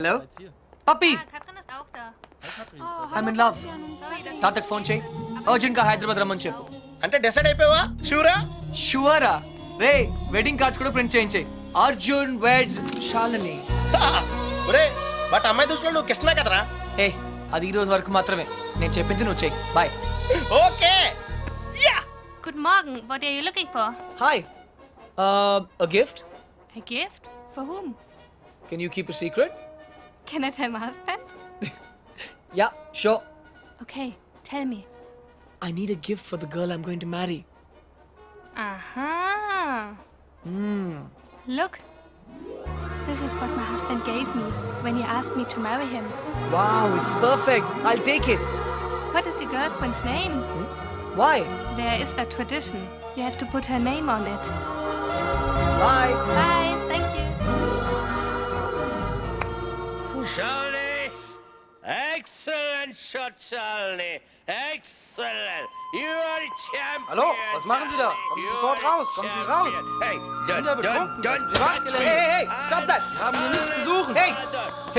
Hello పప్పి Katrin ist auch da. I mean love తాతకు phone చేయి అర్జున్ గా హైదరాబాద్ రమ్మని చెప్పు. అంటే డిసైడ్ అయిపోయావా? షూరా? షూరా రే వెడ్డింగ్ కార్డ్స్ కూడా ప్రింట్ చేయించే. అర్జున్ వెడ్స్ శాలిని. ఒరే బట్ అమ్మాయి దృష్టిలో నువ్వు కృష్ణ కదరా? ఏ అది ఈ రోజు వరకు మాత్రమే. నేను చెప్పింది నువ్వు చెయ్యి. Bye. Okay. Yeah. Guten Morgen. What are you looking for? Hi a gift. A gift? For whom? Can you keep a secret? Can I tell my husband? Yeah, sure. Okay, tell me. I need a gift for the girl I'm going to marry. Aha. Hmm. Look. This is what my husband gave me when he asked me to marry him. Wow, it's perfect. I'll take it. What is your girlfriend's name? Why? There is a tradition. You have to put her name on it. Bye. Bye. Thank you. Shalini! Excellent shot, Shalini! Excellent! You are a champion! Hallo, was machen Sie da? Kommen Sie sofort raus, kommen Sie raus! Hey, sind ja betrunken, das ist Privatgelände. Hey, stop that. Wir haben hier nichts zu suchen!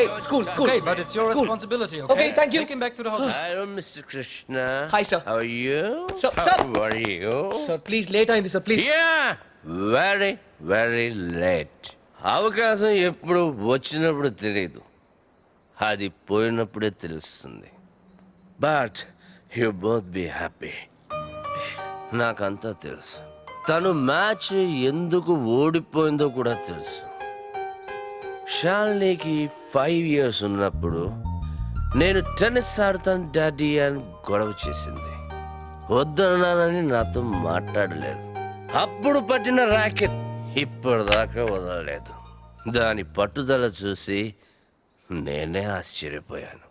Hey, school. Okay, but it's your School. responsibility, okay? Okay, thank you. Take him back to the hotel. Hello, Mr. Krishna. Hi, sir. How are you? Sir. How are you? Sir, please, later in this, sir, please. Yeah! Very, very late. అవకాశం ఎప్పుడు వచ్చినప్పుడు తెలియదు, అది పోయినప్పుడే తెలుస్తుంది. But you both be happy. నాకంతా తెలుసు. తను match ఎందుకు ఓడిపోయిందో కూడా తెలుసు. షాలినికి 5 years ఉన్నప్పుడు నేను టెన్నిస్ ఆడతాను డాడీ అని గొడవ చేసింది. వద్దన్నానని నాతో మాట్లాడలేదు. అప్పుడు పట్టిన ర్యాకెట్ ఇప్పటిదాకా వదలలేదు. దాని పట్టుదల చూసి నేనే ఆశ్చర్యపోయాను.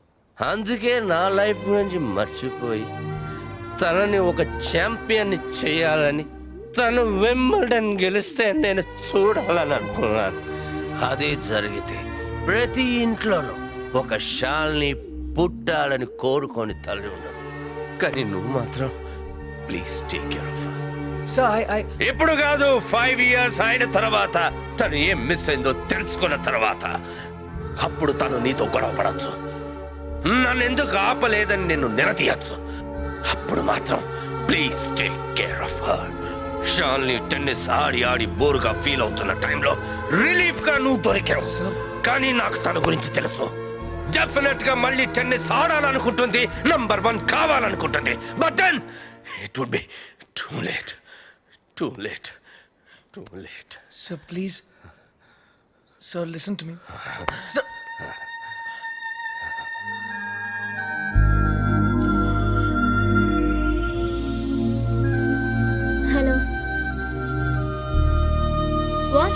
అందుకే నా లైఫ్ గురించి మర్చిపోయి తనని ఒక ఛాంపియన్ని చేయాలని, తను వింబల్డన్ గెలిస్తే నేను చూడాలని అనుకున్నాను. అదే జరిగితే ప్రతి ఇంట్లోనూ ఒక షాల్ని పుట్టాలని కోరుకొని తల్లి ఉండదు. కానీ నువ్వు మాత్రం please take care of. Sir, I... ఇప్పుడు కాదు, 5 years అయిన తర్వాత, తను ఏం మిస్ అయిందో తెలుసుకున్న తర్వాత అప్పుడు తను నీతో గొడవ పడచ్చు, నన్ను ఎందుకు ఆపలేదని నిన్ను నిలదీయచ్చు. అప్పుడు మాత్రం please take care of her. షాల్ని టెన్నిస్ ఆడి ఆడి బోరుగా ఫీల్ అవుతున్న టైంలో రిలీఫ్ గా నువ్వు దొరికావు. కానీ నాకు తన గురించి తెలుసు. డెఫినెట్ గా మళ్ళీ టెన్నిస్ ఆడాలనుకుంటుంది, నంబర్ 1 కావాలనుకుంటుంది. But then it would be too late. Too late. Too late. Sir, please. Sir, listen to me. Sir. Hello. What?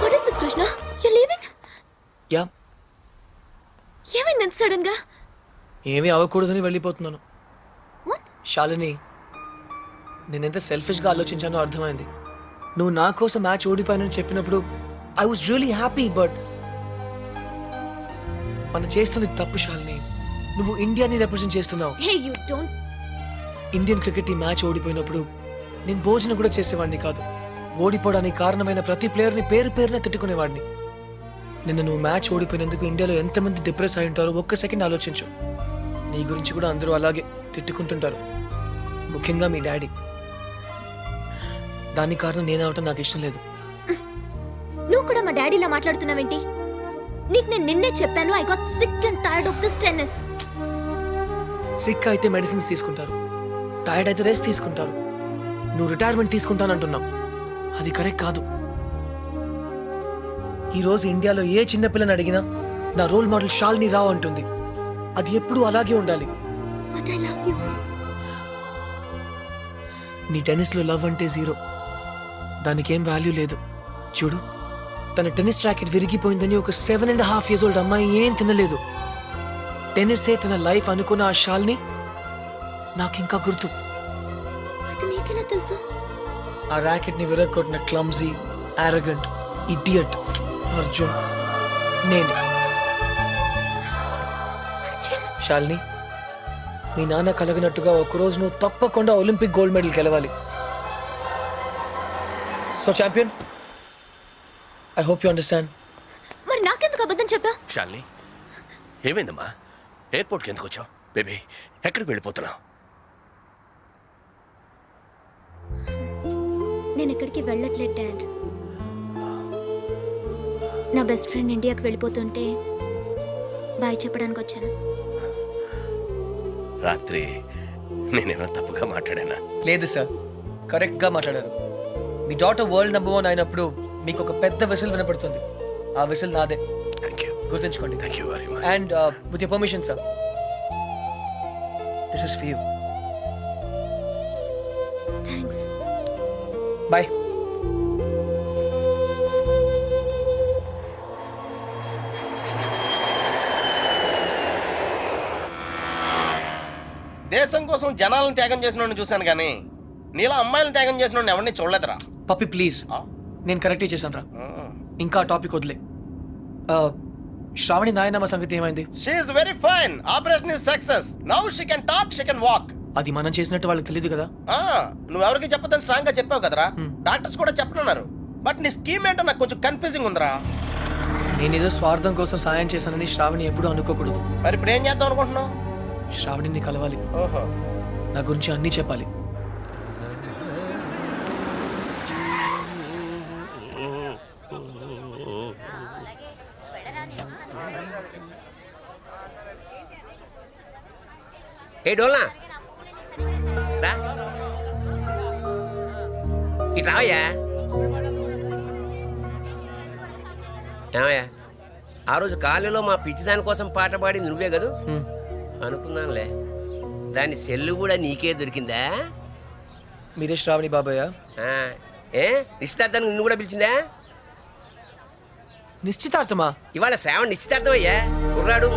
What is this, Krishna? You're leaving? Yeah. ఏమైంది సడన్ గా? ఏమీ అవ్వకూడదని వెళ్ళిపోతున్నాను. శాలిని, నేనెంత సెల్ఫిష్గా ఆలోచించానో అర్థమైంది. నువ్వు నా కోసం మ్యాచ్ ఓడిపోయానని చెప్పినప్పుడు I was really happy. But మనం చేస్తుంది తప్పు శాలిని. నువ్వు ఇండియాని రిప్రజెంట్ చేస్తున్నావు. Hey, you don't. Indian cricket team match ఓడిపోయినప్పుడు నేను భోజనం కూడా చేసేవాడిని కాదు. ఓడిపోవడానికి కారణమైన ప్రతి ప్లేయర్ని పేరు పేరున తిట్టుకునేవాడిని. నిన్న నువ్వు మ్యాచ్ ఓడిపోయినందుకు ఇండియాలో ఎంతమంది డిప్రెస్ అయి ఉంటారో ఒక్క సెకండ్ ఆలోచించు. నీ గురించి కూడా అందరూ అలాగే తిట్టుకుంటుంటారు, ముఖ్యంగా మీ డాడీ. దాని కారణం నేను అవటం నాకు ఇష్టం లేదు. నువ్వు కూడా మా డాడీలా మాట్లాడుతున్నావేంటి? నీకు నేను నిన్నే చెప్పాను, I got sick and tired of this tennis. Sick అయితే మెడిసిన్స్ తీసుకుంటారు, టైర్డ్ అయితే రెస్ట్ తీసుకుంటారు. నువ్వు రిటైర్మెంట్ తీసుకుంటానంటున్నావు, అది కరెక్ట్ కాదు. ఈరోజు ఇండియాలో ఏ చిన్నపిల్లని అడిగినా నా రోల్ మోడల్ శాలిని రావు అంటుంది. అది ఎప్పుడూ అలాగే ఉండాలి. But I love you. నీ టెన్నిస్లో లవ్ అంటే 0. దానికేం వాల్యూ లేదు. చూడు, తన టెన్నిస్ ర్యాకెట్ విరిగిపోయిందని ఒక 7.5 years old అమ్మాయి ఏం తినలేదు. టెన్నిసే తన లైఫ్ అనుకున్న ఆ శాలిని నాకింకా గుర్తు. అది నీకెలా తెలుసు? ఆ ర్యాకెట్ని విరగొట్టిన క్లమ్జీ, ఆరగెంట్, ఇడియట్ అర్జున్ నేనే. శాలిని, మీ నాన్న కలగినట్టుగా ఒకరోజు నువ్వు తప్పకుండా ఒలింపిక్ గోల్డ్ మెడల్ గెలవాలి. So champion, I hope you understand. మరి నాకెందుకు అబద్ధం చెప్పా? షాలిని, ఏమైందమ్మా? ఎయిర్పోర్ట్కి ఎందుకు వచ్చావు? బేబీ, ఎక్కడికి వెళ్ళిపోతున్నావు? నేను ఎక్కడికి వెళ్ళట్లేదు డాడ్. నా బెస్ట్ ఫ్రెండ్ ఇండియాకి వెళ్ళిపోతుంటే బాయ్ చెప్పడానికి వచ్చాను. రాత్రి నేనేమైనా తప్పుగా మాట్లాడానా? లేదు సార్, కరెక్ట్గా మాట్లాడారు. మీ డాటర్ వరల్డ్ నెంబర్ 1 అయినప్పుడు మీకు ఒక పెద్ద విసిల్ వినపడుతుంది. ఆ విసిల్ నాదే, థ్యాంక్ యూ. గుర్తుంచుకోండి. Thank you very much. And with your permission sir, this is for you. Thanks. Bye. దేశం కోసం జనాలను త్యాగం చేసిన చూశాను కానీ నీలా అమ్మాయిలను త్యాగం చేసిన ఎవరిని చూడలేదురా. పప్పి ప్లీజ్, నేను కరెక్టే చేశాను రా. ఇంకా టాపిక్ వదిలే. శ్రావణి నాయనమ్మ సంగతి ఏమైంది? She's very fine. Operation is success. Now she can talk, she can walk. అది మనం చేసినట్టు వాళ్ళకి తెలియదు కదా. నువ్వు ఎవరికి చెప్పదని స్ట్రాంగ్ గా చెప్పావు కదరా. డాక్టర్స్ కూడా చెప్పనున్నారు. బట్ నీ స్కీమ్ ఏంటో నాకు కొంచెం కన్ఫ్యూజింగ్ ఉందిరా. నేనేదో స్వార్థం కోసం సాయం చేశానని శ్రావణి ఎప్పుడూ అనుకోకూడదు. మరి ఇప్పుడు ఏం చేద్దాం అనుకుంటున్నావు? శ్రావణిని కలవాలి, ఓహో, నా గురించి అన్నీ చెప్పాలి. ఏ డోల్నా రా, ఇటు రావయ్యా. ఏమయ్యా, ఆ రోజు కాలేజీలో మా పిచ్చిదాని కోసం పాట పాడి నువ్వే కదూ? అనుకున్నానులే. దాని సెల్లు కూడా నీకే దొరికిందా? మీరే శ్రావణి బాబాయ్? ఆ, ఏ నిశ్చితార్థానికి నిన్ను కూడా పిలిచిందా? నిశ్చితార్థమా? ఇవాళ శ్రావణ నిశ్చితార్థం అయ్యా. కుర్రాడు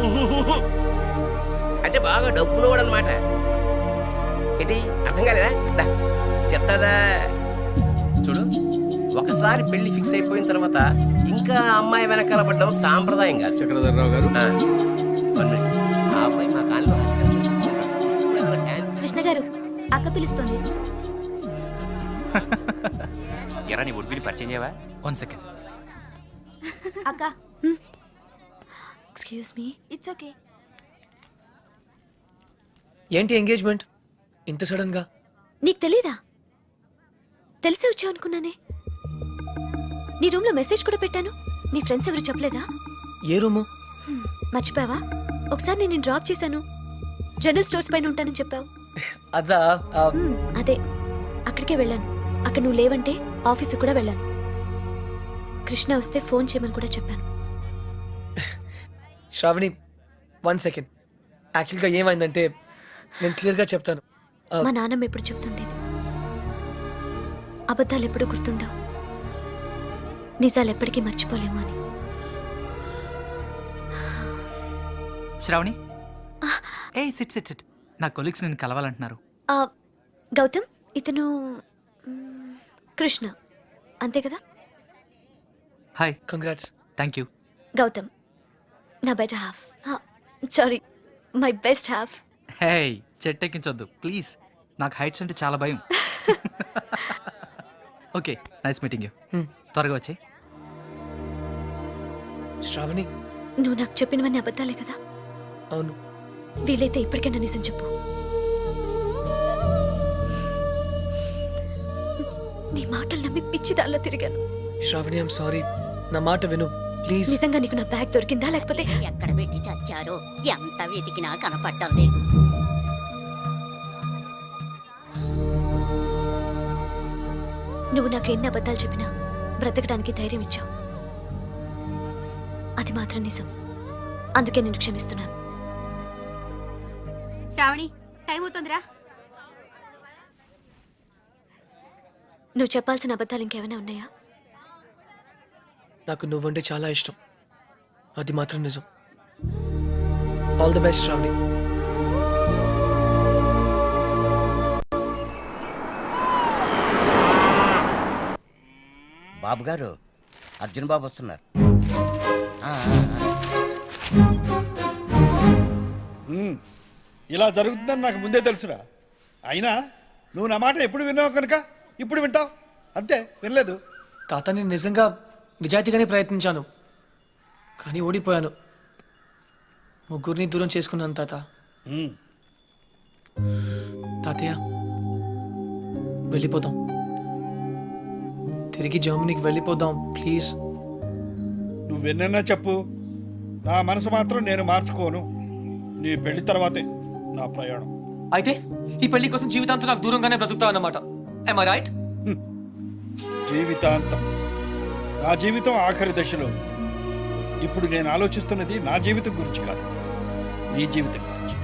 అంటే బాగా డబ్బునోడు అనమాట. ఏంటి అర్థం కాలేదా? దా చెప్తాదా చూడు. ఒకసారి పెళ్లి ఫిక్స్ అయిపోయిన తర్వాత ఇంకా అమ్మాయి వెనకాల పడ్డం సాంప్రదాయం కాదు. చక్రధర్రావు గారు, ఆ అమ్మాయి మా కాలంలో కృష్ణ గారు, అక్క పిలుస్తోంది. ఎరా నీ ఉడ్బిని పరిచయం చేయవా? 1 సెకండ్. అక్క, ఎక్స్క్యూజ్ మీ. It's okay. ఏంటి ఎంగేజ్మెంట్ ఇంత సడన్ గా? నీకు తెలీదా? తెలిసే వచ్చావు అనుకున్నానే. నీ రూమ్ లో మెసేజ్ కూడా పెట్టాను. నీ ఫ్రెండ్స్ ఎవరు చెప్పలేదా? ఏ రూము? మర్చిపోయావా? ఒకసారి నేను డ్రాప్ చేశాను. జనరల్ స్టోర్స్ పైన ఉంటానని చెప్పావు. అదా? అదే, అక్కడికే వెళ్ళాను. అక్కడ నువ్వు లేవంటే ఆఫీసు కూడా వెళ్ళాను. కృష్ణ వస్తే ఫోన్ చేయమని కూడా చెప్పాను. శ్రావణి 1 సెకండ్. యాక్చువల్గా ఏమైందంటే నేను క్లియర్గా చెప్తాను. మా నాన్నమ్మ ఎప్పుడు చెప్తుండేది, అబద్ధాలు ఎప్పుడు గుర్తుండవు, నిజాలు ఎప్పటికీ మర్చిపోలేము అని. శ్రావణి, ఏ సిట్ సిట్ సిట్. నా కొలీగ్స్ నేను కలవాలంటున్నారు. గౌతమ్, ఇతను కృష్ణ, అంతే కదా? Hi. Congrats. Thank you. Gautam నా better half. Sorry, my best half. Hey, చెట్టెక్కించొద్దు ప్లీజ్. నాకు హైట్స్ అంటే చాలా భయం. Okay, nice meeting you. త్వరగా వచ్చే. శ్రావణి, నువ్వు నాకు చెప్పినవన్నీ అబద్ధాలే కదా? అవును. వీలైతే ఇప్పటికైనా నిజం చెప్పు. నీ మాటలు నమ్మి పిచ్చిదాల్లో తిరిగాను. Shravani, I'm sorry. నా మాట విను ప్లీజ్. నిజంగా నీకు నా బ్యాగ్ దొరికిందా లేకపోతే? ఎక్కడ పెట్టి చచ్చారో ఎంత వెతికినా కనపడటం లేదు. నువ్వు నాకు ఎన్ని అబద్ధాలు చెప్పినా బ్రతకడానికి ధైర్యం ఇచ్చావు. అది మాత్రం నిజం. అందుకే నేను క్షమిస్తున్నాను. శ్రావణి, టైం అవుతుందిరా. నువ్వు చెప్పాల్సిన అబద్ధాలు ఇంకేమైనా ఉన్నాయా? నాకు నువ్వంటే చాలా ఇష్టం, అది మాత్రం నిజం. All the best Shravani. Babu garu, Arjun బాబు వస్తున్నారు. ఇలా జరుగుతుందని నాకు ముందే తెలుసురా. అయినా నువ్వు నా మాట ఎప్పుడు విన్నావు కనుక ఇప్పుడు వింటావు. అంతే, వినలేదు. తాత నేను నిజంగా నిజాయితీగానే ప్రయత్నించాను కానీ ఓడిపోయాను. ముగ్గురిని దూరం చేసుకున్నాను తాత. ఉమ్, తాతయ్య వెళ్ళిపోదాం, తిరిగి జర్మనీకి వెళ్ళిపోదాం ప్లీజ్. నువ్వెన్నైనా చెప్పు, నా మనసు మాత్రం నేను మార్చుకోను. నీ పెళ్లి తర్వాతే నా ప్రయాణం. అయితే ఈ పెళ్లి కోసం జీవితాంతం నాకు దూరంగానే బ్రతుకుతావు అన్నమాట. Am I right? జీవితాంతం. నా జీవితం ఆఖరి దశలో ఉంది. ఇప్పుడు నేను ఆలోచిస్తున్నది నా జీవితం గురించి కాదు, నీ జీవితం గురించి.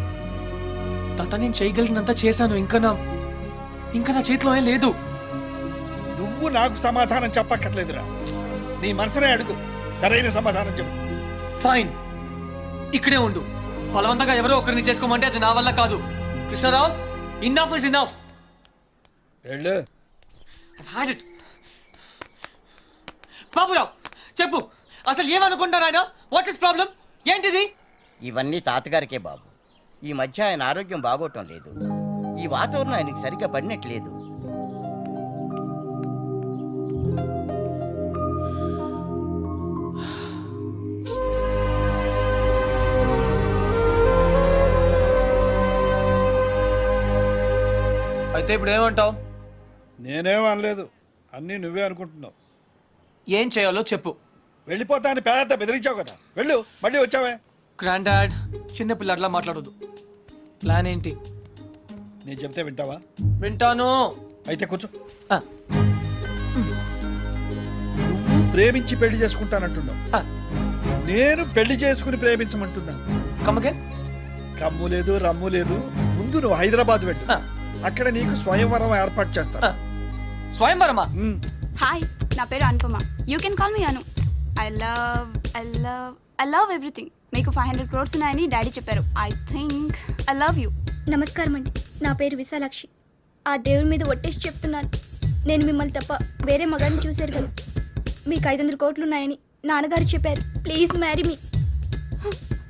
తాత నేను చేయగలిగినంత చేశాను. ఇంకా నా చేతిలో ఏం లేదు. నువ్వు నాకు సమాధానం చెప్పక్కర్లేదురా, నీ మనసునే అడుగు, సరైన సమాధానం చెప్పు. ఫైన్, ఇక్కడే ఉండు. బలవంతంగా ఎవరో ఒకరిని చేసుకోమంటే అది నా వల్ల కాదు. Krishnarao, enough is enough. వెళ్ళు. I've had it. బాబురావు చెప్పు, అసలు ఏమనుకుంటారు ఆయన? What's his problem? ఏంటిది? ఇవన్నీ తాతగారికే బాబు. ఈ మధ్య ఆయన ఆరోగ్యం బాగోటం లేదు. ఈ వాతావరణం ఆయనకి సరిగ్గా పడినట్లేదు. అయితే ఇప్పుడు ఏమంటావు? నేనేం అనలేదు, అన్నీ నువ్వే అనుకుంటున్నావు. ఏం చేయాలో చెప్పు. వెళ్ళిపోతా అని పేద బెదిరించావు కదా, వెళ్ళు. మళ్ళీ వచ్చావే. గ్రాండ్ డాడ్, చిన్నపిల్లట్లా మాట్లాడదు. ప్లాన్ ఏంటి? నేను చెప్తే వింటావా? వింటాను. అయితే కూర్చో. ఆ, నువ్వు ప్రేమించి పెళ్లి చేసుకుంటానంటున్నావు, ఆ, నేను పెళ్లి చేసుకుని ప్రేమించమంటున్నాను. come again? కమ్ము లేదు, రమ్ము లేదు. ముందు నువ్వు హైదరాబాద్ వెళ్ళు, ఆ, అక్కడ నీకు స్వయంవరం ఏర్పాటు చేస్తా. ఆ. స్వయంవరమా? హాయ్, నా పేరు Anupama. You can call me Anu. I love everything. మీకు 500 crores ఉన్నాయని డాడీ చెప్పారు. I think I love you. నమస్కారం అండి, నా పేరు విశాలాక్షి. ఆ దేవుడి మీద ఒట్టేసి చెప్తున్నాను, నేను మిమ్మల్ని తప్ప వేరే మగాన్ని చూశారు కదా. మీకు 500 కోట్లు ఉన్నాయని నాన్నగారు చెప్పారు. Please marry me.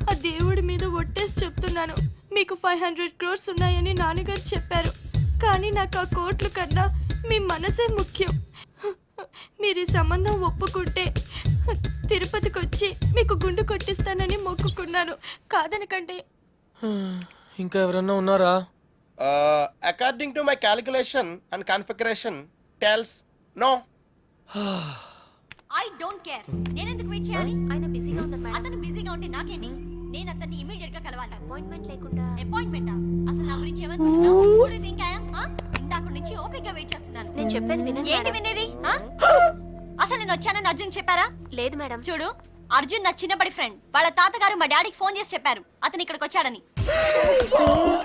ఆ దేవుడి మీద ఒట్టేసి చెప్తున్నాను, మీకు 500 crores ఉన్నాయని నాన్నగారు చెప్పారు. కానీ నాకు ఆ కోట్లు కన్నా మీ మనసే ముఖ్యం. మీరు ఈ సంబంధం ఒప్పుకుంటే తిరుపతికి వచ్చి మీకు గుండు కొట్టిస్తానని మొక్కుకున్నాను. కాదనకండి. ఇంకా ఎవరన్నా ఉన్నారా? According to my calculation and configuration tells no. I don't care. నేను ఎందుకు వెయిట్ చేయాలి? ఆయన బిజీగా ఉన్నారు మేడం. అతను బిజీగా ఉంటే నాకేంటి? నేను అతన్ని ఇమీడియట్ గా కలవాలి. అపాయింట్మెంట్ లేకుండా. అపాయింట్మెంటా? అసలు నా గురించి ఏమనుకుంటున్నావు? ఇందాక నుంచి ఓపిక వెయిట్ చేస్తున్నాను. నేను చెప్పేది వినండి ఏంటి మేడం. వినేది? అసలు నేను వచ్చానని అర్జున్ చెప్పారా? లేదు మేడం. చూడు, అర్జున్ నా చిన్నబడి ఫ్రెండ్. వాళ్ళ తాతగారు మా డాడీకి ఫోన్ చేసి చెప్పారు అతను ఇక్కడికి వచ్చాడని.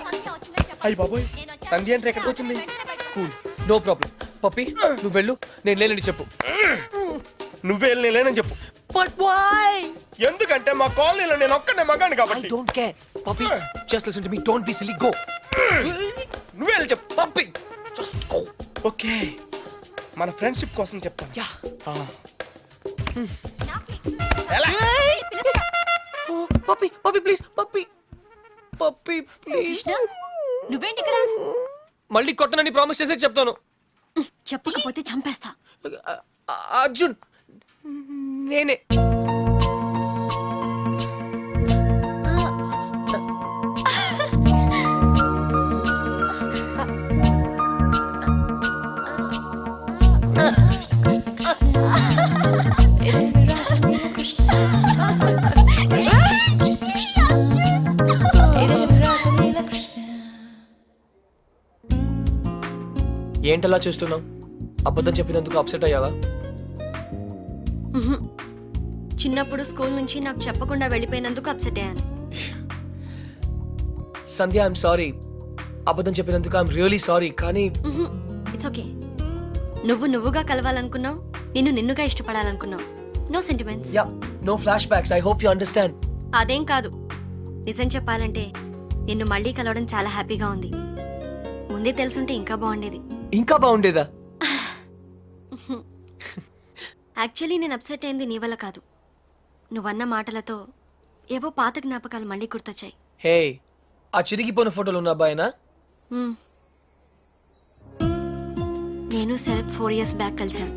సంధ్య వచ్చిందని చెప్పాలి. అయ్య బాబోయ్, నేను వచ్చాను. సంధ్య అంటే ఎక్కడికి వచ్చింది? వెంటనే బయటకు కూల్, నో ప్రాబ్లం. పప్పి నువ్వు వెళ్ళు, నేను లేనని చెప్పు. నువ్వే లేనని చెప్పు. But why? ఎందుకంటే మా కాలనీలో నేను ఒక్కనే మగాను ఐ కాబట్టి. Don't care. Pappi just listen to me, don't be silly, go. నువ్వే వెళ్ళి చెప్పు. Pappi just go. ఓకే, మన ఫ్రెండ్షిప్ కోసం చెప్తాను. యా. నాకు explain ఎలా? పిలుస్తా. Pappi Pappi please, Pappi Pappi please. కృష్ణ, నువ్వేంటి ఇక్కడ? మళ్ళీ కొట్టనని ప్రామిస్ చేసే చెప్తాను. చెప్పకపోతే చంపేస్తా. అర్జున్, నేనే. ఏంటలా చూస్తున్నావు? అబద్ధం చెప్పినందుకు అప్సెట్ అయ్యావా? చిన్నప్పుడు స్కూల్ నుంచి నాకు చెప్పకుండా వెళ్ళిపోయినందుకు అప్సెట్ అయ్యాను. Sandhya, I'm sorry. అబద్ధం చెప్పినందుకు ఐఎమ్ రియలీ సారీ. కానీ ఇట్స్ ఓకే. నువ్వు నువ్వుగా కలవాలనుకున్నావు, నిన్ను నిన్నుగా ఇష్టపడాలనుకున్నావు. No sentiments. Yeah, no flashbacks. I hope you understand. అదేం కాదు. నిజం చెప్పాలంటే నిన్ను మళ్ళీ కలవడం చాలా హ్యాపీగా ఉంది. ముందే తెలుసుంటే ఇంకా బాగుండేది. ఇంకా బాగుండేదా? యాక్చువల్లీ నేను అప్సెట్ అయింది నీ వల్ల కాదు. నువ్వన్న మాటలతో ఏవో పాత జ్ఞాపకాలు మళ్ళీ గుర్తొచ్చాయి. హే, ఆ చిరిగిపోయిన ఫోటోలు ఉన్న అబ్బాయినా? మ్మ్. నేను శరత్ 4 years బ్యాక్ కలిసాం.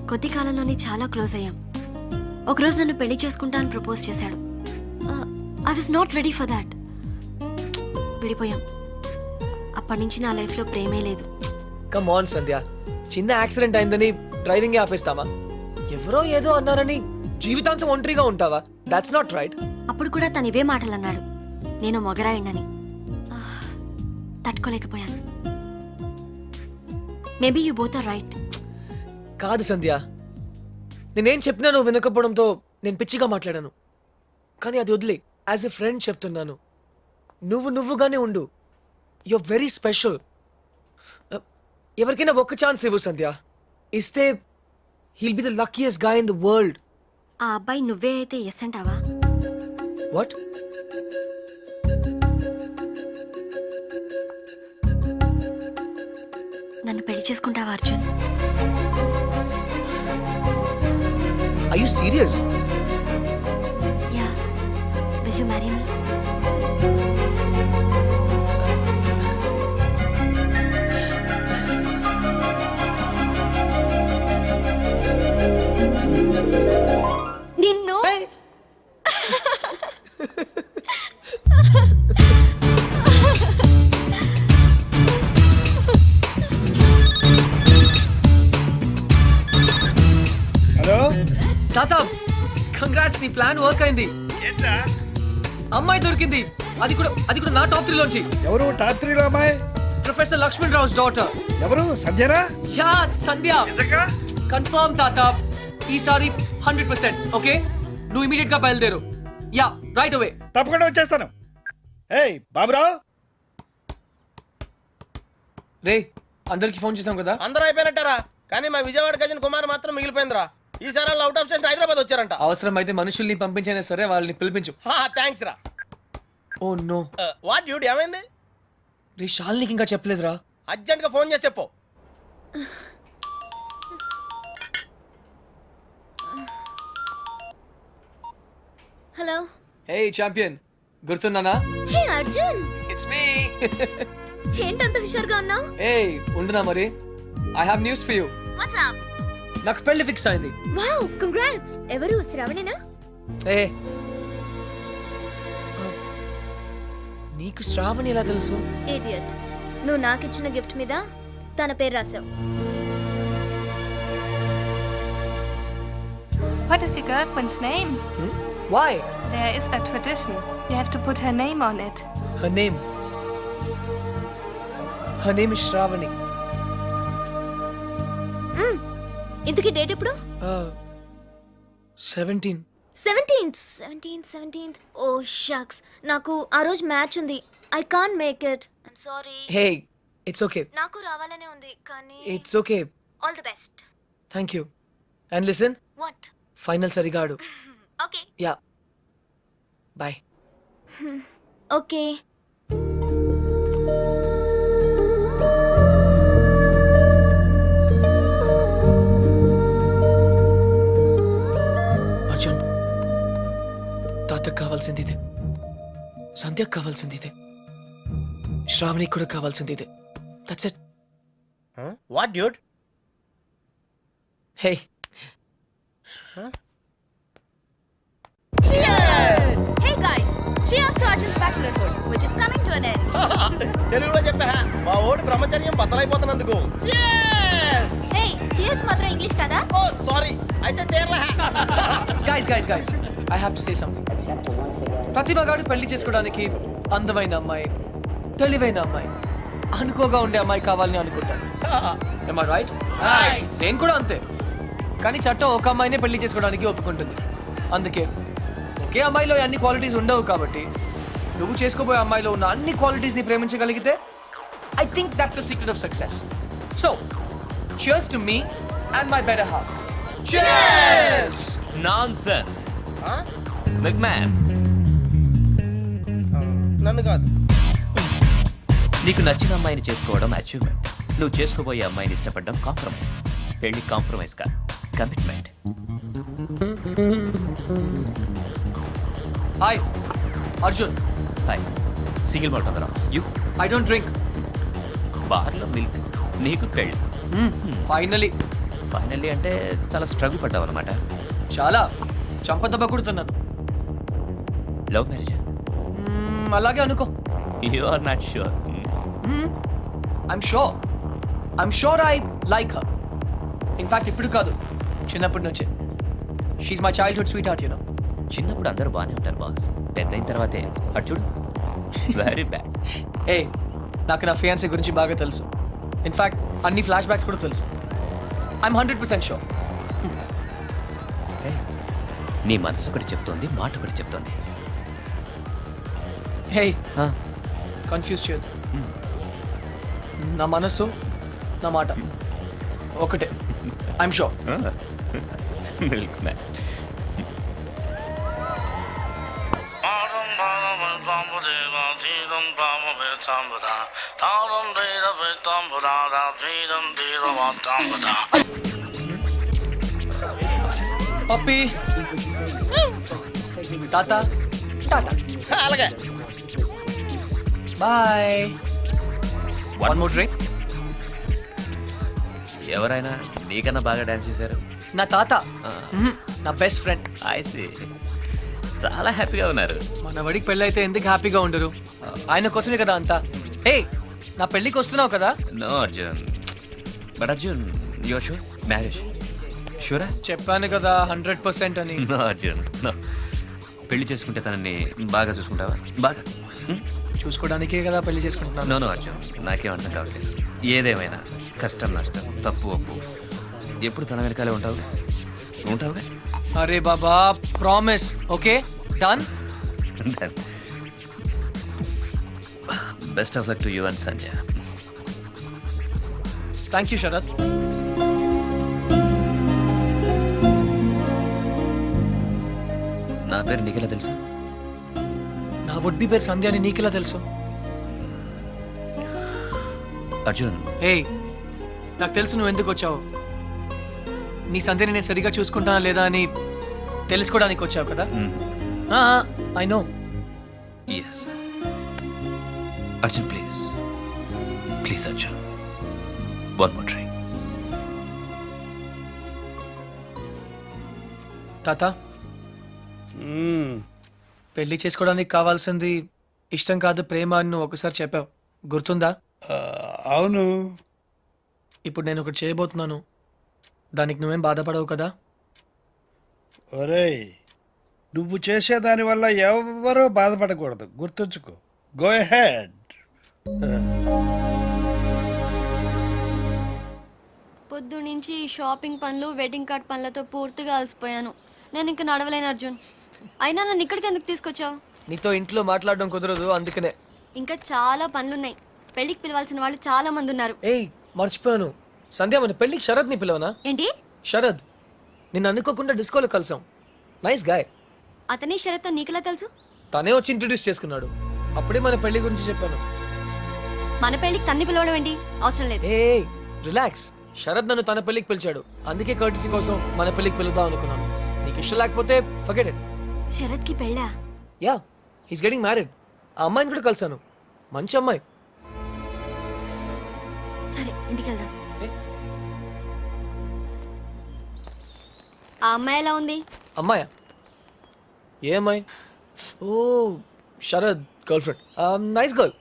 కొద్ది కాలంలోనే చాలా క్లోజ్ అయ్యాం. ఒకరోజు నన్ను పెళ్లి చేసుకుంటా అని ప్రపోజ్ చేశాడు. I was not ready for that. విడిపోయాం. అప్పటి నుంచి నా లైఫ్లో ప్రేమే లేదు. కమ్ ఆన్ సంధ్య, చిన్న యాక్సిడెంట్ అయిందని డ్రైవింగ్ ఆపేస్తావా? ఎవరో ఏదో అన్నారని జీవితాంతం ఒంటరిగా ఉంటావా? That's not right. అప్పుడు కూడా తను ఇవే మాటలు అన్నాడు. నేను మొగరాయండని తట్టుకోలేకపోయాను. Maybe you both are right. కాదు సంధ్య, నేనేం చెప్పినా నువ్వు వినకపోవడంతో నేను పిచ్చిగా మాట్లాడాను. కానీ అది వదిలే, యాజ్ ఎ ఫ్రెండ్ చెప్తున్నాను, నువ్వుగానే ఉండు. You are very special. ఎవరికైనా ఒక్క ఛాన్స్ ఇవ్వు సంధ్య. ఇస్తే he'll be the luckiest guy in the world. ఆ అబ్బాయి నువ్వే అయితే ఎస్ అంటావా? వాట్? నన్ను పెళ్లి చేసుకుంటావా Arjun? Are you serious? Yeah. Will you marry me? నిన్ను హలో, తాత, కంగ్రాట్స్, నీ ప్లాన్ వర్క్ అయింది. అమ్మాయి దొరికింది. అది కూడా నా టాప్ 3 లోంచి. ఎవరు టాప్ 3 లో అమ్మాయి? Professor Lakshman Rao's daughter. ఎవరు? సంధ్యనా? యా, సంధ్య. కన్ఫర్మ్ తాత. ఈసారి 100%. ఓకే, నువ్వు ఇమీడియట్ గా బయలుదేరు. Yeah, right away. తప్పకుండా వచ్చేస్తాను. ఏయ్ బాబురావు, రే, అందరికి ఫోన్ చేసాం కదా? అందరూ అయిపోయినట్టారా? కానీ మా విజయవాడ గజన్ కుమార్ మాత్రం మిగిలిపోయిందిరా. ఈసారి వాళ్ళు అవుట్ ఆఫ్ స్టేషన్ హైదరాబాద్ వచ్చారంట. అవసరం అయితే మనుషుల్ని పంపించైనా సరే వాళ్ళని పిలిపించు. థ్యాంక్స్ రా. Oh no. వాట్ డ్యూడ్, ఏమైంది? రే, షాల్నికి ఇంకా చెప్పలేదురా. అర్జెంట్ గా ఫోన్ చేసి చెప్పు. హలో. హే ఛాంపియన్, గుర్తున్నానా? Hey Arjun, it's me. ఏంటంత హుషారుగా ఉన్నావు? ఏయ్, ఉండునా మరి. I have news for you. What's up? నాకు పెళ్లి ఫిక్స్ అయింది. Wow, congrats. ఎవరు? శ్రావణేనా? ఏ, నీకు శ్రావణి ఎలా తెలుసు? ఇడియట్, నువ్వు నాకు ఇచ్చిన గిఫ్ట్ మీద తన పేరు రాసావు. What is your girlfriend's name? Why? There is a tradition. You have to put her name on it. Her name is Shravani. ఇంతకీ డేట్ ఎప్పుడు? 17. 17th. ఓ షక్స్, నాకు ఆ రోజు మ్యాచ్ ఉంది. I can't make it. I'm sorry. Hey, it's okay. నాకు రావాలనే ఉంది కానీ It's okay. All the best. Thank you. And listen, what? final సరిగా ఆడు. Okay. Yeah. Bye. Okay. Arjun, తాతకు కావాల్సింది ఇదే, సంధ్యకు కావాల్సింది ఇదే, శ్రావణికి కూడా కావాల్సింది ఇదే. That's it. What dude? Hey, Cheers! Hey guys, cheers to Arjun's bachelorhood, which is coming to an end. తెలుగులో చెప్పా, మా ఓడి బ్రహ్మచర్యం బద్దలైపోతున్నందుకు. Hey, cheers మాత్రం ఇంగ్లీష్ కదా? ఓ సారీ, అయితే చేరలే. guys, I have to say something. ప్రతిభ గారు పెళ్లి చేసుకోవడానికి అందమైన అమ్మాయి, తెలివైన అమ్మాయి, అనుకోగా ఉండే అమ్మాయి కావాలని అనుకుంటాను. Am I right? నేను కూడా అంతే. కానీ చట్టం ఒక అమ్మాయినే పెళ్లి చేసుకోవడానికి ఒప్పుకుంటుంది. అందుకే ఒకే అమ్మాయిలో అన్ని క్వాలిటీస్ ఉండవు కాబట్టి నువ్వు చేసుకోబోయే అమ్మాయిలో ఉన్న అన్ని క్వాలిటీస్ ని ప్రేమించగలిగితే I think that's the secret of success. So cheers to me and my better half. Cheers! Nonsense. Big man, నన్ను కాదు. నీకు నచ్చిన అమ్మాయిని చేసుకోవడం అచీవ్మెంట్. నువ్వు చేసుకోబోయే అమ్మాయిని ఇష్టపడడం కాంప్రమైజ్. పెళ్లి కాంప్రమైజ్ కాదు, commitment. Hi Arjun. Hi. Single malt on the rocks. You? I don't drink. బార్లో మిల్క్, నీకు పెళ్లి. ఫైనలీ ఫైనల్లీ అంటే చాలా స్ట్రగుల్ పడ్డావు అనమాట. చాలా చంపదెబ్బ కొడుతున్నాను. Love marriage? అలాగే అనుకో. You are not sure. I'm sure I like her. In fact ఇప్పుడు కాదు, చిన్నప్పటి నుంచే. She's my childhood sweetheart, you know. చిన్నప్పుడు అందరూ బాగానే ఉంటారు బాస్, పెద్ద అయిన తర్వాతే అటు చూడు వెరీ బ్యాడ్. ఏ నాకు నా ఫియాన్సీ గురించి బాగా తెలుసు. ఇన్ఫాక్ట్ అన్ని ఫ్లాష్ బ్యాక్స్ కూడా తెలుసు. I'm 100% sure. నీ మనసు ఒకటి చెప్తోంది, మాట ఒకటి చెప్తోంది. హే, కన్ఫ్యూజ్ చేయొద్దు. నా మనసు, నా మాట ఒకటే. I'm sure. Milkman. Pappi, తాత, టాటా, అలాగే. బాయ్. One more drink. ఎవరైనా నీకన్నా బాగా డాన్స్ చేశారు? నా తాత, నా బెస్ట్ ఫ్రెండ్. I see. చాలా హ్యాపీగా ఉన్నారు. మన వడికి పెళ్ళి అయితే ఎందుకు హ్యాపీగా ఉండరు? ఆయన కోసమే కదా అంతా. హే, నా పెళ్ళికి వస్తున్నావు కదా? No Arjun. But Arjun, your sure marriage? షూరా? చెప్పాను కదా 100% అని. No Arjun, no. పెళ్లి చేసుకుంటే తనని బాగా చూసుకుంటావా? బాగా చూసుకోవడానికే కదా పెళ్లి చేసుకుంటున్నాను. నో నో అర్జున్, నాకేం అర్థం కావట్లేదు. ఏదేమైనా కష్టం నష్టం తప్పు ఒప్పు ఎప్పుడు తన వెనకాలే ఉంటావుగా? అరే బాబా, promise. Okay, done. Best of luck to you and Sanjay. Thank you Sharath. నా పేరు నీకెలా తెలుసు? నా వుడ్ బి పేరు సంధ్య అని నీకెలా తెలుసు? అర్జున్, హే, నాకు తెలుసు నువ్వు ఎందుకు వచ్చావు. నీ సంధ్యని నేను సరిగా చూసుకుంటానా లేదా అని తెలుసుకోవడానికి వచ్చావు కదా? I know. Yes Arjun, please please Arjun, one more drink. తాత, పెళ్లి చేసుకోవడానికి కావాల్సింది ఇష్టం కాదు ప్రేమ అని నువ్వు ఒకసారి చెప్పావు, గుర్తుందా? అవును. ఇప్పుడు నేను ఒకటి చేయబోతున్నాను, దానికి నువ్వేం బాధపడవు కదా? ఒరేయ్, నువ్వు చేసేదాని వల్ల ఎవరూ బాధపడకూడదు, గుర్తుంచుకో. Go head. పొద్దు నుంచి షాపింగ్ పనులు, వెడ్డింగ్ కార్డ్ పనులతో పూర్తిగా అలసిపోయాను. నేను ఇంకా నడవలేను అర్జున్. అయినా నన్ను ఇక్కడికి ఎందుకు తీసుకొచ్చావు? నీతో ఇంట్లో మాట్లాడడం కుదరదు, అందుకనే. ఇంకా చాలా పనులున్నాయి. పెళ్ళికి పిలవాల్సిన వాళ్ళు చాలా మంది ఉన్నారు. ఏయ్, మర్చిపోయాను. సంధ్య, మన పెళ్ళికి శరత్ని పిలవనా? ఏంటి? శరద్, నిన్ను అనుకోకుండా డిస్కోలో కలిసాం. Nice guy. అతని షరత్ నీకెలా తెలుసు? తనే వచ్చి ఇంట్రడ్యూస్ చేసుకున్నాడు. అప్పుడే మన పెళ్లి గురించి చెప్పాను. మన పెళ్ళికి తన్ని పిలవడం ఏంటి? అవసరం లేదు. ఏ రిలాక్స్. శరద్ నన్ను తన పెళ్లికి పిలిచాడు, అందుకే కర్టీసీ కోసం మన పెళ్లికి పిలుద్దాం అనుకున్నాను. నీకు ఇష్టం లేకపోతే ఫర్గెట్ ఇట్. శరత్కి పెళ్ళా? Yeah, he's getting married. ఆ అమ్మాయిని కూడా కలిసాను, మంచి అమ్మాయి. సరే, ఇంటికి వెళ్దాం. ఏ? ఆ అమ్మాయి ఎలా ఉంది? అమ్మాయా? ఏ అమ్మాయి? ఓ, Sharad girlfriend. Nice girl.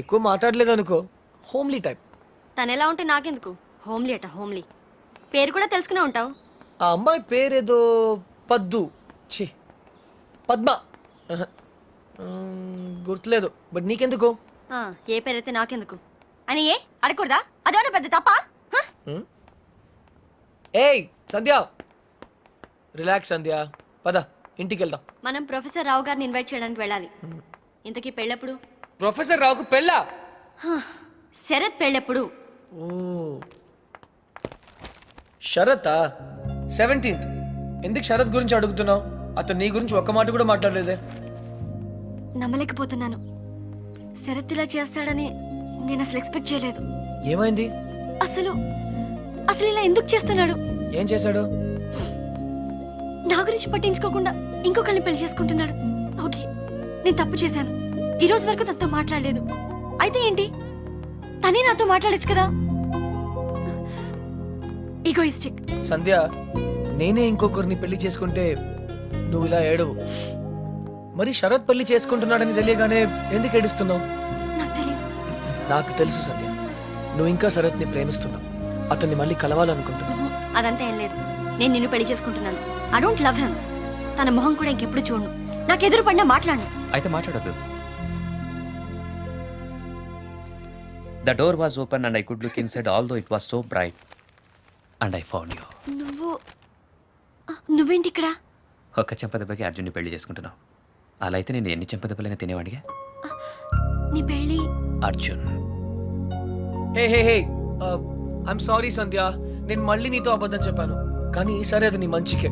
ఎక్కువ మాట్లాడలేదు అనుకో, హోమ్లీ టైప్. తను ఎలా ఉంటే నాకెందుకు? హోమ్లీ అట, హోమ్లీ. పేరు కూడా తెలుసుకునే ఉంటావు. ఆ అమ్మాయి పేరేదో పద్దు, ఛీ పద్మ. గుర్తులేదు, బట్ నీకెందుకు? ఏ పేరైతే నాకెందుకు అని ఏ అడగకూడదా? అదేమన్నా పెద్ద తప్ప? ఏయ్ సంధ్య, రిలాక్స్ సంధ్య, పద ఇంటికి వెళ్దాం. మనం ప్రొఫెసర్ రావు గారిని ఇన్వైట్ చేయడానికి వెళ్ళాలి. ఇంతకీ పెళ్ళెప్పుడు? ప్రొఫెసర్ రావుకు పెళ్ళా? శరత్ పెళ్ళెప్పుడు? ఓ, శరత్ 17th. ఎందుకు శరత్ గురించి అడుగుతున్నావు? అతను నీ గురించి ఒక్క మాట కూడా మాట్లాడలేదే. నమ్మలేకపోతున్నాను. శరత్ ఇలా చేస్తాడని నేను అసలు ఎక్స్పెక్ట్ చేయలేదు. ఏమైంది? అసలు ఇలా ఎందుకు చేస్తున్నాడు? ఏం చేశాడు? నా గురించి పట్టించుకోకుండా ఇంకొకరిని పెళ్లి చేసుకుంటున్నాడు. ఓకే, నేను తప్పు చేశాను. ఈ రోజు వరకు తనతో మాట్లాడలేదు. అయితే ఏంటి? తనే నాతో మాట్లాడొచ్చు కదా. ఈగోయిస్టిక్. సంధ్య, నేనే ఇంకొకరిని పెళ్లి చేసుకుంటే నువ్వు ఇలా ఏడవు. మరి శరత్ పెళ్లి చేసుకుంటున్నాడని తెలియగానే ఎందుకు ఏడుస్తున్నావు? నాకు తెలియదు. నాకు తెలుసు సంధ్య, నువ్వు ఇంకా శరత్ని ప్రేమిస్తున్నావు. అతన్ని మళ్ళీ కలవాలనుకుంటున్నావు. అదంతా ఏం లేదు. నేను నిన్ను పెళ్లి చేసుకుంటున్నాను. I don't love him. తన మొహం కూడా ఇంకెప్పుడు చూడను. నాకు ఎదురు పడినా మాట్లాడను. అయితే మాట్లాడొద్దు. The door was open and I could look inside although it was so bright and I found you. నువ్వేంటి ఇక్కడ? ఒక్క చెంపదెబ్బకి అర్జున్ని పెళ్లి చేసుకుంటున్నావు. అలా అయితే నేను ఎన్ని చెంపదెబ్బలైనా తినేవాడిగా. నీ పెళ్లి అర్జున్. హే హే హే, ఐఎమ్ సారీ సంధ్య, నేను మళ్ళీ నీతో అబద్ధం చెప్పాను. కానీ ఈసారి అది నీ మంచికే.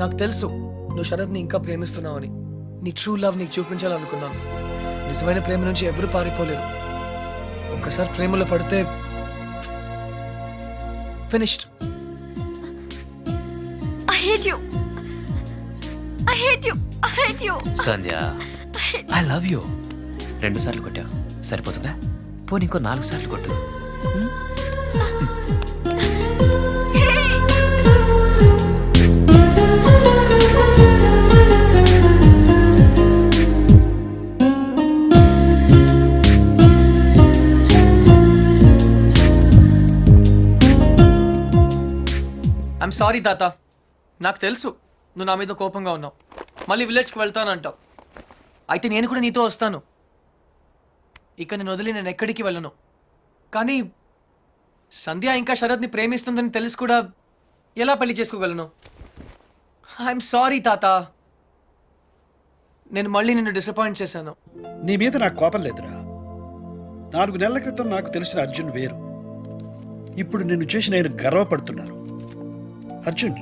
నాకు తెలుసు నువ్వు శరత్ని ఇంకా ప్రేమిస్తున్నావని. నీ ట్రూ లవ్ నీకు చూపించాలనుకున్నాను. నిజమైన ప్రేమ నుంచి ఎవరు పారిపోలేరు. ఒక్కసారి ప్రేమలో పడితే finished. I hate you. I hate you. I hate you. Sandhya, I love you. 2 సార్లు కొట్టావు, సరిపోతుందా? పోనీ ఇంకో 4 సార్లు కొట్టు. ఐఎమ్ సారీ తాత. నాకు తెలుసు నువ్వు నా మీద కోపంగా ఉన్నావు. మళ్ళీ విలేజ్కి వెళ్తానంటావు. అయితే నేను కూడా నీతో వస్తాను. ఇక నేను వదిలి నేను ఎక్కడికి వెళ్ళను. కానీ సంధ్య ఇంకా శరత్ని ప్రేమిస్తుందని తెలిసి కూడా ఎలా పెళ్లి చేసుకోగలను? ఐఎమ్ సారీ తాత. నేను మళ్ళీ నిన్ను డిసప్పాయింట్ చేశాను. నీ మీద నాకు కోపం లేదురా. 4 నెలల క్రితం నాకు తెలిసిన అర్జున్ వేరు. ఇప్పుడు నిన్ను చూసి నేను గర్వపడుతున్నాను. అర్జున్,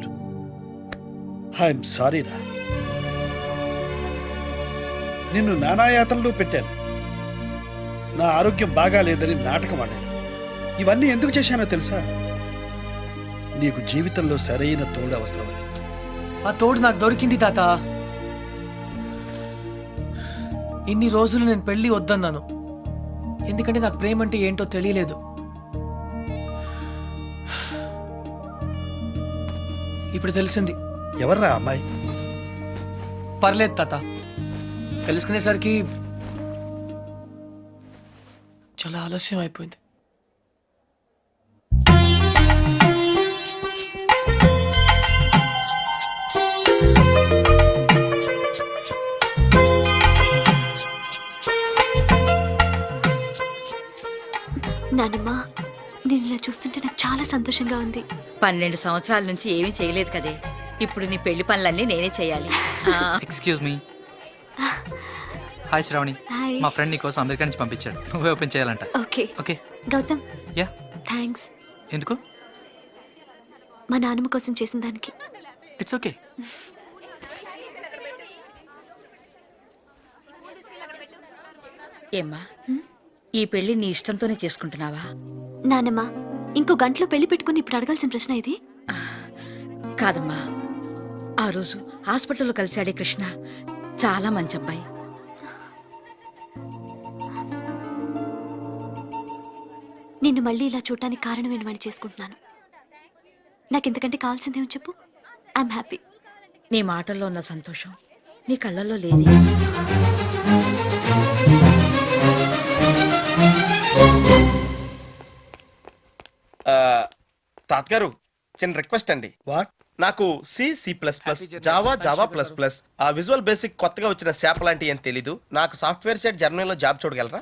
ఐఎమ్ సారీ రా. నిన్ను నానాయాతనలో పెట్టాను. నా ఆరోగ్యం బాగా లేదని నాటకం ఆడాను. ఇవన్నీ ఎందుకు చేశానో తెలుసా? నీకు జీవితంలో సరైన తోడు అవసరమని. ఆ తోడు నాకు దొరికింది తాత. ఇన్ని రోజులు నేను పెళ్లి వద్దన్నాను. ఎందుకంటే నాకు ప్రేమ అంటే ఏంటో తెలియలేదు. ఇప్పుడు తెలిసింది. ఎవర్రా అమ్మాయి? పర్లేదు తాత, తెలుసుకునేసరికి చాలా ఆలస్యం అయిపోయింది. నానమ్మ, నేను ఇలా చూస్తుంటే నాకు చాలా సంతోషంగా ఉంది. 12 సంవత్సరాల నుంచి ఏమీ చేయలేదు కదే. ఇప్పుడు నీ పెళ్లి పనులన్నీ నేనే చేయాలి. Excuse me. Hi Shravani. Hi. మా ఫ్రెండ్ నీ కోసం అమెరికా నుంచి పంపించాడు. నువ్వే ఓపెన్ చేయాలంట. Okay okay. Gautam, yeah. Thanks. ఎందుకు? మా నాన్నమ్మ కోసం చేసిన దానికి. It's okay. ఏమ్మా, ఈ పెళ్లి నీ ఇష్టంతోనే చేసుకుంటున్నావా? నానమ్మ, ఇంకో గంటలో పెళ్లి పెట్టుకుని ఇప్పుడు అడగాల్సిన ప్రశ్న ఇది? కాదమ్మా, ఆ రోజు హాస్పిటల్లో కలిశాడే కృష్ణ చాలా మంచి అబ్బాయి. నిన్ను మళ్ళీ ఇలా చూడటానికి కారణం ఏమని చేసుకుంటున్నాను. నాకు ఇంతకంటే కావాల్సిందేమని చెప్పు. I'm happy. నీ మాటల్లో ఉన్న సంతోషం నీ కళ్ళల్లో లేదు. తాతగారు, చిన్న రిక్వెస్ట్ అండి. వాట్? నాకు C++, Java, Java plus plus, ఆ విజువల్ బేసిక్ కొత్తగా వచ్చిన శాప్ లాంటివి ఏం తెలీదు. నాకు సాఫ్ట్వేర్ సైడ్ జర్మనీలో జాబ్ చూడగలరా?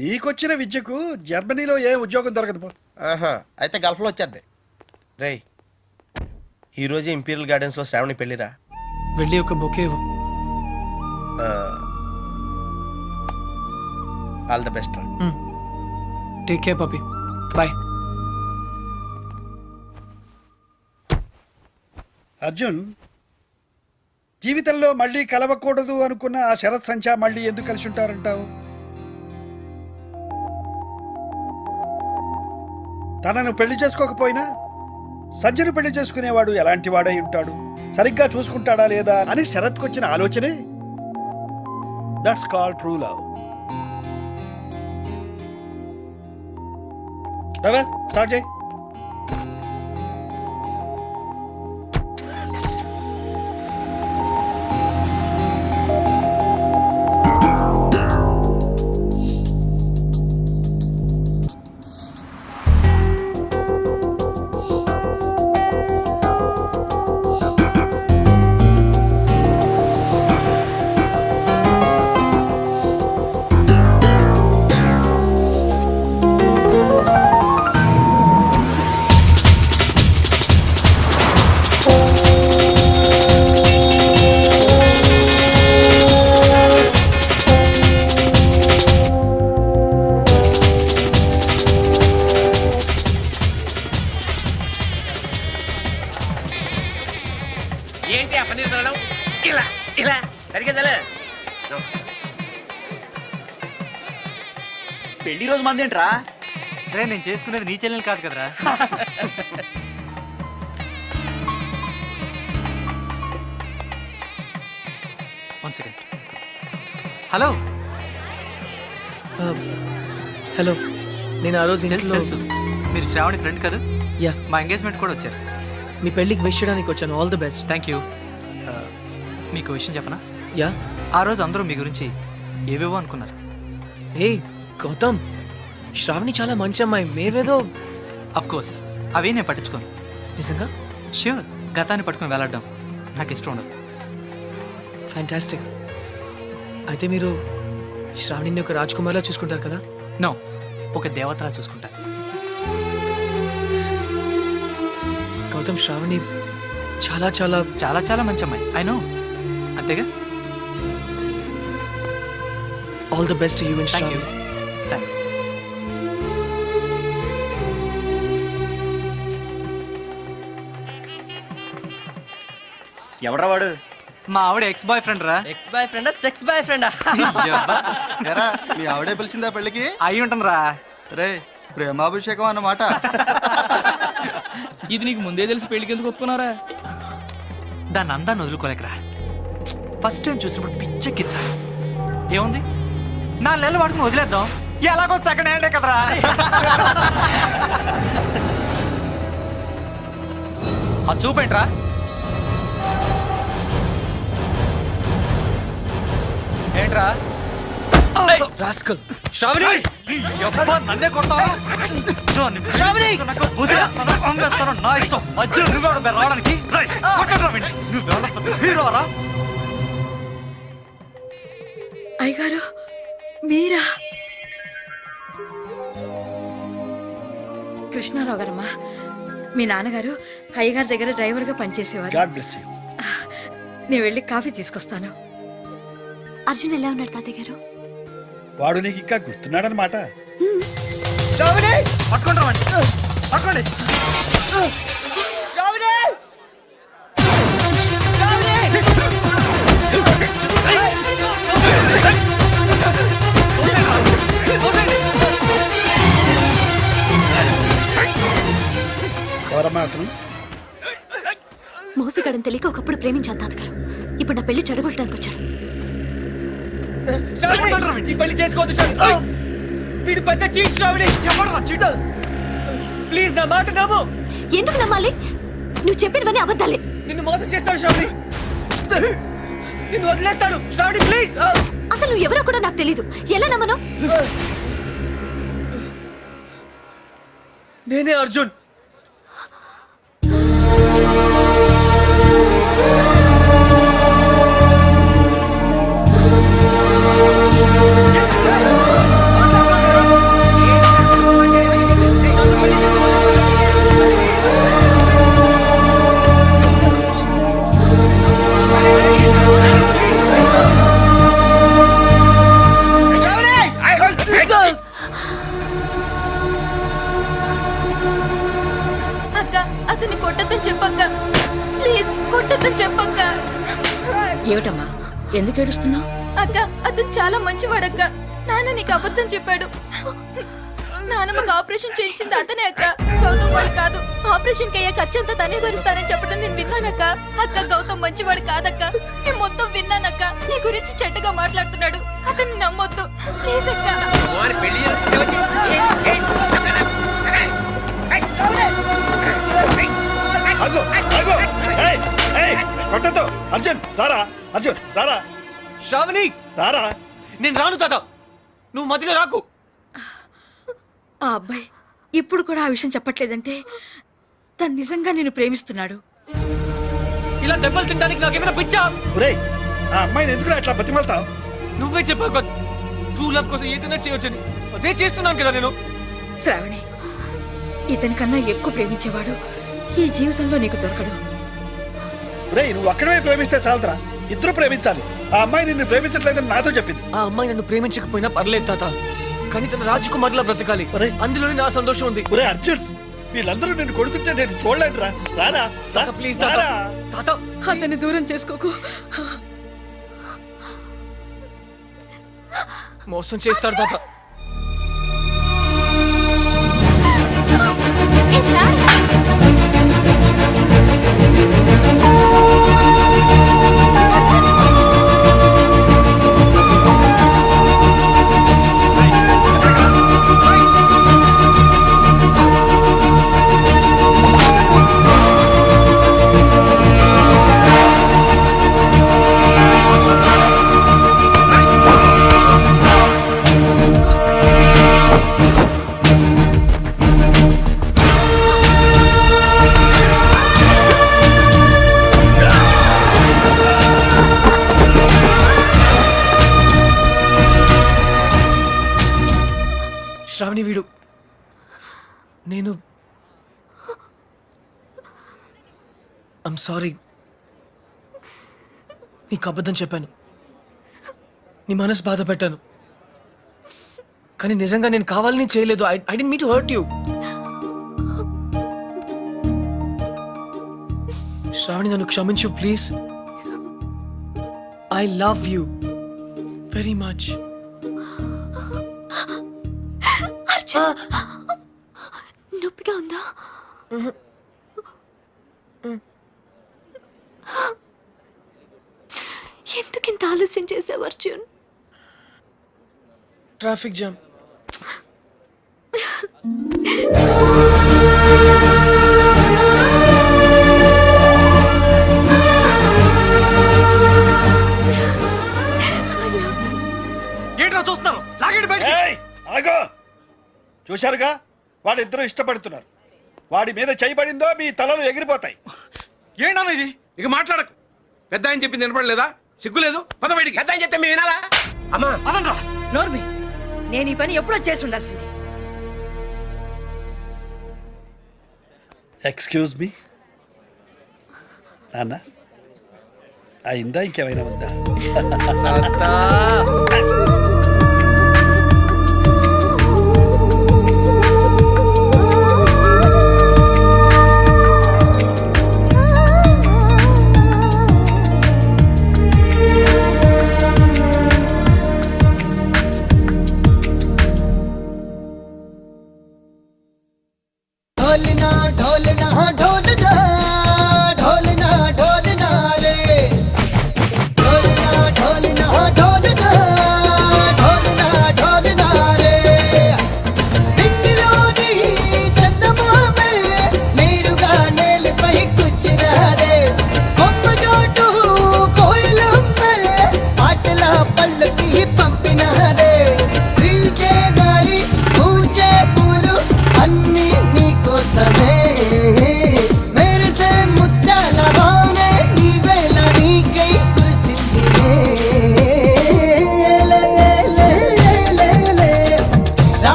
నీకొచ్చిన విద్యకు జర్మనీలో ఏ ఉద్యోగం దొరకదు పో. ఆహా, అయితే గల్ఫ్లో వచ్చేద్ది. రేయ్, ఈరోజు ఇంపీరియల్ గార్డెన్స్లో శ్రావణి పెళ్ళిరా. వెళ్ళి ఒక బొకే ఇవ్వు. ఆల్ ద బెస్ట్ రా. Take care పపి. బాయ్. అర్జున్, జీవితంలో మళ్ళీ కలవకూడదు అనుకున్న ఆ శరత్ సంచా మళ్ళీ ఎందుకు కలిసి ఉంటారంటావు? తనను పెళ్లి చేసుకోకపోయినా సంజయను పెళ్లి చేసుకునేవాడు ఎలాంటి వాడై ఉంటాడు, సరిగ్గా చూసుకుంటాడా లేదా అని శరత్కు వచ్చిన ఆలోచనే that's call true love. Start చేయి. ఏంటి ఆ పన్నీర్ తినడం? ఇలా ఇలా సరిగ్గా తెలే. నమస్కారం. పెళ్లి రోజు మంది ఏంట్రా? రే నేను చేసుకునేది నీ చెల్లెలు కాదు కదరా. One second. హలో. హలో, నేను ఆ రోజు తెలుసు ఇంట్లో తెలుసు, మీరు శ్రావణి ఫ్రెండ్ కదా. యా, మా ఎంగేజ్మెంట్ కూడా వచ్చారు. మీ పెళ్ళికి విష్ చేయడానికి వచ్చాను. All the best. Thank you. మీకు విషయం చెప్పనా? యా. ఆ రోజు అందరూ మీ గురించి ఏవేవో అనుకున్నారు. ఏ గౌతమ్, శ్రావణి చాలా మంచి అమ్మాయి. మేవేదో అఫ్ కోర్స్ అవి నేను పట్టించుకోను. నిజంగా ష్యూర్, గతాన్ని పట్టుకుని వెళ్ళడం నాకు ఇష్టం ఉండదు. ఫ్యాంటాస్టిక్. అయితే మీరు శ్రావణిని ఒక రాజ్కుమార్లా చూసుకుంటారు కదా? నో, ఒక దేవతలా చూసుకుంటా. గౌతమ్, శ్రావణి చాలా చాలా చాలా చాలా మంచి అమ్మాయి. ఐ నో, అంతేగా. All the best you and thank you. Shravani. Thanks. ఎవడ్రా వాడు? మా ఆవిడ ఎక్స్ బాయ్ ఫ్రెండ్ రా. ఎక్స్ బాయ్ ఫ్రెండా సెక్స్ బాయ్ ఫ్రెండా? మీ ఆవిడే పిలిచిందా పెళ్ళికి? అయి ఉంటుంది రా. రే, ప్రేమాభిషేకం అన్నమాట. ఇది నీకు ముందే తెలిసి పెళ్లికి ఎందుకు ఒప్పుకున్నారా? దాన్ని అందాన్ని వదులుకోలేకరా. ఫస్ట్ టైం చూసినప్పుడు పిచ్చెక్కిందా. ఏముంది, 4 నెలలు వాడుకుని వదిలేద్దాం. ఎలాగో సెకండ్ హ్యాండే కదరా. అది చూపేంట్రా. ఏంట్రా రాస్కల్. శ్రావణి, నన్నే కొడతావా? నా ఇష్టం. మధ్యలో నువ్వు రావడానికి హీరోరా. అయ్యగారు మీరా? కృష్ణారావు గారమ్మా, మీ నాన్నగారు అయ్యగారి దగ్గర డ్రైవర్గా పనిచేసేవారు. God bless you. నేను వెళ్ళి కాఫీ తీసుకొస్తాను. అర్జున్ ఎలా ఉన్నాడు తాతయ్య గారు? వాడు నీకు ఇంకా గుర్తున్నాడనమాట. పట్టుకోండి రావండి, పట్టుకోండి. ఎవరమ్మా అతను? మోసగాడని తెలియక ఒకప్పుడు ప్రేమించాను తాతగారు. ఇప్పుడు నా పెళ్లి చెడగొట్టడానికి వచ్చాడు. ఈ పెళ్లి చేసుకోవద్దు శ్రావణి. వీడు పెద్ద చీట్ శ్రావణి. ప్లీజ్ నా మాట నమ్ము. ఎందుకు నమ్మాలి? నువ్వు చెప్పినవన్నీ అబద్ధాలే. నిన్ను మోసం చేస్తాడు శ్రావణి. నిన్ను వదిలేస్తాడు శ్రావణి, ప్లీజ్. అసలు నువ్వు ఎవరో కూడా నాకు తెలీదు. ఎలా నమ్మను? నేనే అర్జున్. అతన్ని కొట్టద్దని చెప్పక్క, ప్లీజ్ కొట్టద్దని చెప్పక్క. ఏమిటమ్మా, ఎందుకు ఏడుస్తున్నావు? అక్క, అతను చాలా మంచివాడక్క. నాన్న నీకు అబద్ధం చెప్పాడు. నాన్నమ్మకు ఆపరేషన్ చేయించింది అతనే అక్క, గౌతమ్ వాడు కాదు. ఆపరేషన్ కి అయ్యే ఖర్చంతా తనే భరిస్తానని చెప్పడం నేను విన్నానక్క. అక్క, గౌతమ్ మంచివాడు కాదక్క. నేను మొత్తం విన్నానక్క. నీ గురించి చెడ్డగా మాట్లాడుతున్నాడు. అతన్ని నమ్మొద్దు ప్లీజ్ అక్క. పెళ్లి చేసుకుంటే వచ్చి కొట్టద్దు. అర్జున్ రారా, అర్జున్ రారా. శ్రావణి, రారా. నేను రాను తాత. నువ్వు మధ్యలో రాకు. ఆ అబ్బాయి ఇప్పుడు కూడా ఆ విషయం చెప్పట్లేదంటే తను నిజంగా నిన్ను ప్రేమిస్తున్నాడు. ఇలా దెబ్బలు తినడానికి నాకేమైనా పిచ్చా? ఒరేయ్, ఆ అమ్మాయిని ఎందుకు అట్లా బతిమాలతావు? నువ్వే చెప్పావు ట్రూ లవ్ కోసం ఏదైనా చేయవచ్చని. అదే చేస్తున్నాను కదా నేను. శ్రావణి, ఇతని కన్నా ఎక్కువ ప్రేమించేవాడు ఈ జీవితంలో నీకు దొరకడు. ఒరేయ్, నువ్వు అక్కడే ప్రేమిస్తే చాలరా. ఇద్దరు ప్రేమించాలి. ఆ అమ్మాయి నిన్ను ప్రేమించట్లేదని నాతో చెప్పింది. ఆ అమ్మాయి నన్ను ప్రేమించకపోయినా పర్లేదు తాత, కానీ తన రాజకుమార్లా బ్రతకాలి. అందులోనే నా సంతోషం ఉంది. ఒరే అర్జున్, వీళ్ళందరూ నేను కొడుతుంటే నేను చూడలేదురా. రారా తాత ప్లీజ్ తాత. రారా. తాత అతన్ని దూరం చేసుకోకు. మోసం చేస్తాడు తాత. శ్రావణి వీడు నేను ఐమ్ సారీ. నీకు అబద్ధం చెప్పాను, నీ మనసు బాధ పెట్టాను, కానీ నిజంగా నేను కావాలని చేయలేదు. I don't mean to hurt you. Shravani నన్ను క్షమించు please. I love you very much. నొప్పిగా ఉందా? ఎందుకింత ఆలస్యం చేసావు అర్జున్? Traffic jam. ఏంట్రా చూస్తున్నారు? లాగండి బయటికి. ఏయ్, ఆగు. చూశారుగా, వాళ్ళిద్దరూ ఇష్టపడుతున్నారు. వాడి మీద చేయబడిందో మీ తలలు ఎగిరిపోతాయి. ఏంటన్నా ఇది? ఇక మాట్లాడకు. పెద్ద ఆయన చెప్పింది వినపడలేదా? సిగ్గులేదు? పద బయటికి. పెద్ద ఆయన చెప్తే మేము వినాలా? అమ్మా అదనరా. నోర్మి, నేను ఈ పని ఎప్పుడో చేసి ఉండాల్సింది. ఎక్స్క్యూజ్ మీ నాన్న, అయిందా ఇంకేమైనా ఉందా?